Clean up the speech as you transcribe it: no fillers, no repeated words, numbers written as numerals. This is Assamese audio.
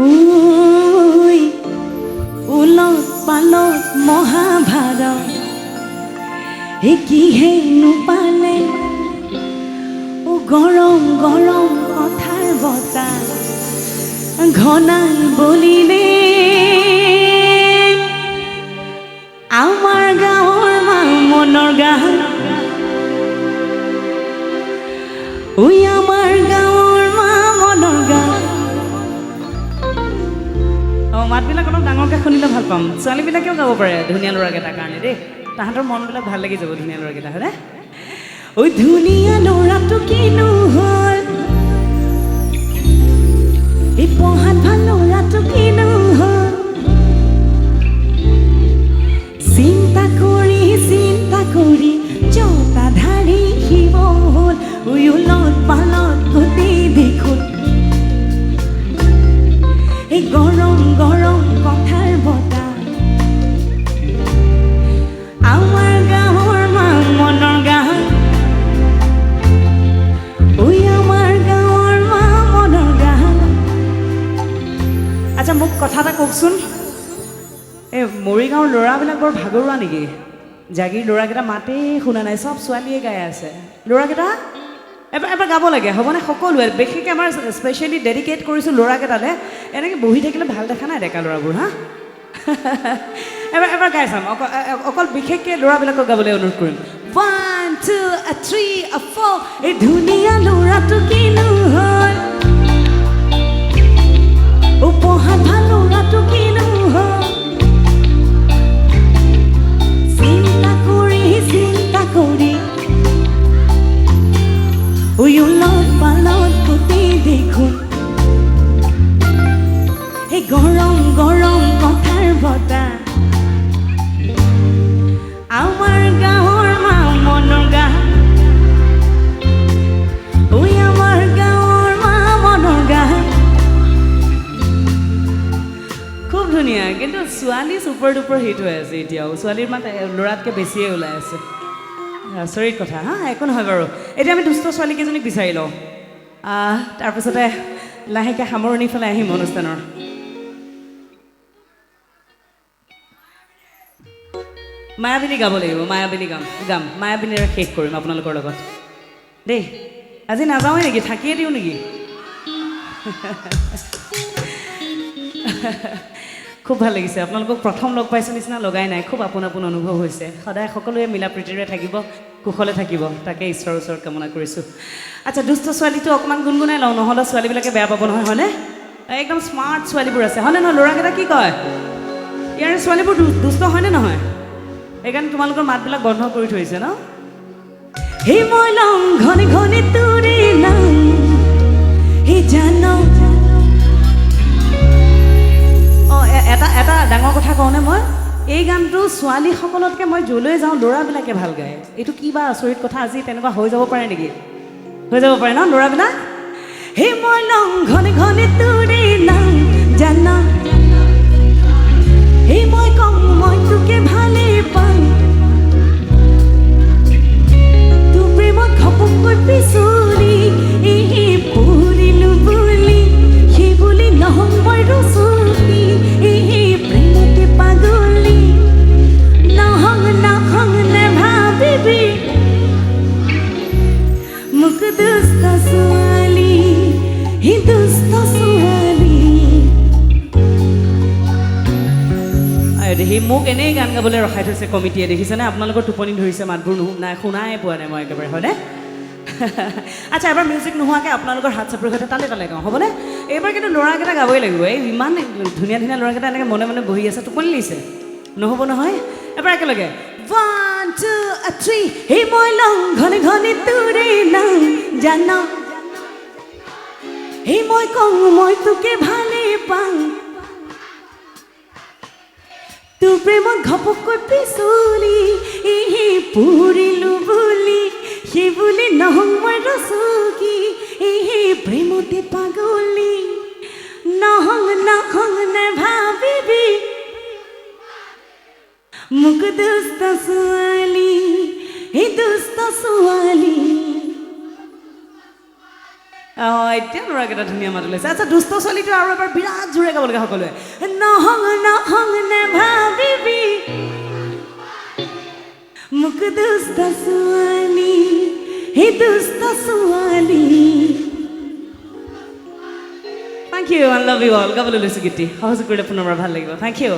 ওই উলট পালট মহাভাৰত কিহেনো পালে গৰম গৰম কথাৰ বতাহ ঘনাই বলিলে আমাৰ গাঁৱৰ মনৰ গান ঐ আমাৰ গাঁৱৰ মনৰ গান মাতবিলাক অলপ ডাঙৰকৈ শুনিলে ভাল পাম ছোৱালীবিলাকেও গাব পাৰে ধুনীয়া ল'ৰাকেইটাৰ কাৰণে দেই তাহাঁতৰ মনবিলাক ভাল লাগি যাব ধুনীয়া ল'ৰাকেইটা হয়নে ঐ ধুনীয়া ল'ৰাটো কিনো হ'ল এই পঢ়াত ভাল ল'ৰাটো কিনো হ'ল চিন্তা কৰি জতাধাৰী শিৱ হ'ল ঐ উলট পালট গোটেই দেখোন এই গৰম গৰম কথাৰ বতাহ আমাৰ গাঁৱৰ মনৰ গান ঐ আমাৰ গাঁৱৰ মনৰ গান আচ্ছা মোক কথা এটা কওকচোন এই মৰিগাঁৱৰ ল'ৰাবিলাক বৰ ভাগৰুৱা নেকি জাগিৰ ল'ৰাকেইটা মাতেই শুনা নাই চব ছোৱালীয়ে গাই আছে ল'ৰাকেইটা এবাৰ গাব লাগে হ'বনে সকলোৱে বিশেষকৈ আমাৰ স্পেচিয়েলি ডেডিকেট কৰিছোঁ ল'ৰাকেইটালৈ এনেকৈ বহি থাকিলে ভাল দেখা নাই ডেকা ল'ৰাবোৰ হা এবাৰ গাই চাম অকল বিশেষকৈ ল'ৰাবিলাকক গাবলৈ অনুৰোধ কৰিম 1 2 3 4 এই ধুনীয়া ল'ৰাটো কিনো হ'ল পঢ়াত ভাল ল'ৰাটো কিনো হ'ল চিন্তা কৰি উলট পালট গোটেই দেখোন এই গৰম গৰম কথাৰ বতাহ আমাৰ গাঁৱৰ মনৰ গান ঐ আমাৰ গাঁৱৰ মনৰ গান খুব ধুনীয়া কিন্তু ছোৱালী ছুপাৰ ডুপাৰ হিট হৈ আছে এতিয়াও ছোৱালীৰ মাত ল'ৰাতকৈ বেছিয়ে ওলাই আছে আচৰিত কথা হা একো নহয় বাৰু এতিয়া আমি দুষ্ট ছোৱালীকেইজনীক বিচাৰি লওঁ তাৰপিছতে লাহেকৈ সামৰণি ফালে আহিম অনুষ্ঠানৰ মায়াবিনী গাব লাগিব মায়াবিনী গাম মায়াবিনীৰে শেষ কৰিম আপোনালোকৰ লগত দেই আজি নাযাওঁৱে নেকি থাকিয়ে দিওঁ নেকি খুব ভাল লাগিছে আপোনালোকক প্ৰথম লগ পাইছোঁ নিচিনা লগাই নাই খুব আপোন অনুভৱ হৈছে সদায় সকলোৱে মিলা প্ৰীতিৰে থাকিব কুশলে থাকিব তাকে ঈশ্বৰৰ ওচৰত কামনা কৰিছোঁ আচ্ছা দুষ্ট ছোৱালীটো অকণমান গুণগুণাই লওঁ নহ'লে ছোৱালীবিলাকে বেয়া পাব নহয় হয়নে একদম স্মাৰ্ট ছোৱালীবোৰ আছে হয়নে নহয় ল'ৰাকেইটা কি কয় ইয়াৰ ছোৱালীবোৰ দুষ্ট হয়নে নহয় সেইকাৰণে তোমালোকৰ মাতবিলাক বন্ধ কৰি থৈছে ন হে মই লং ঘনে ঘনে তোৰে নাম হে জানো এটা ডাঙৰ কথা কওঁনে মই এই গানটো ছোৱালীসকলতকৈ মই য'লৈ যাওঁ ল'ৰাবিলাকে ভাল গায় এইটো কিবা আচৰিত কথা আজি তেনেকুৱা হৈ যাব পাৰে নেকি হৈ যাব পাৰে ন ল'ৰাবিলাক হে মই লং ঘনে ঘনে তোৰে নাম জানা হে মই কওঁ মই তোকে ভালে পাওঁ তোৰ প্ৰেমত ঘপককৈ পিছলি পৰিলোঁ বুলি সেই বুলি নহ'ল মই ৰচুকি প্ৰেমতে পাগলি নহং নেভাবিবি মোক দুষ্ট ছোৱালী সি মোক এনেই গান গাবলৈ ৰখাই থৈছে কমিটিয়ে দেখিছেনে আপোনালোকৰ টোপনি ধৰিছে মাতবোৰ নাই শুনাই পোৱা নাই মই একেবাৰে হয়নে আচ্ছা এবাৰ মিউজিক নোহোৱাকৈ আপোনালোকৰ হাত চাপৰি সৈতে তালে গাওঁ হ'বনে এইবাৰ কিন্তু ল'ৰাকেইটা গাবই লাগিব এই ইমান ধুনীয়া ধুনীয়া ল'ৰাকেইটা এনেকৈ মনে মনে বহি আছে টোপনি লাগিছে নহ'ব নহয় এবাৰ একেলগে 1 2 3 হে মই লং ঘনে ঘনে তোৰে নাম জানো হে মই কওঁ মই তোকে ভালে পাওঁ তোৰ প্ৰেমত ঘপককৈ পিছলি পৰিলোঁ বুলি সেই বুলি নহং মই ৰচুকি প্ৰেমতে পাগলি নহং নেভাবিবি মোক দুষ্ট ছোৱালী এতিয়া ল'ৰাকেইটা ধুনীয়া মাত ওলাইছে আচ্ছা দুষ্ট ছোৱালীটো আৰু এবাৰ বিৰাট জোৰে গাব লগা সকলোৱে নহং নহং নেভাবিবি মোক দুষ্ট ছোৱালী হে দুষ্ট ছোৱালী Thank you, I love you all. গাবলৈ লৈছোঁ গীতটি সহযোগ কৰিলে পুনৰবাৰ ভাল লাগিব Thank you.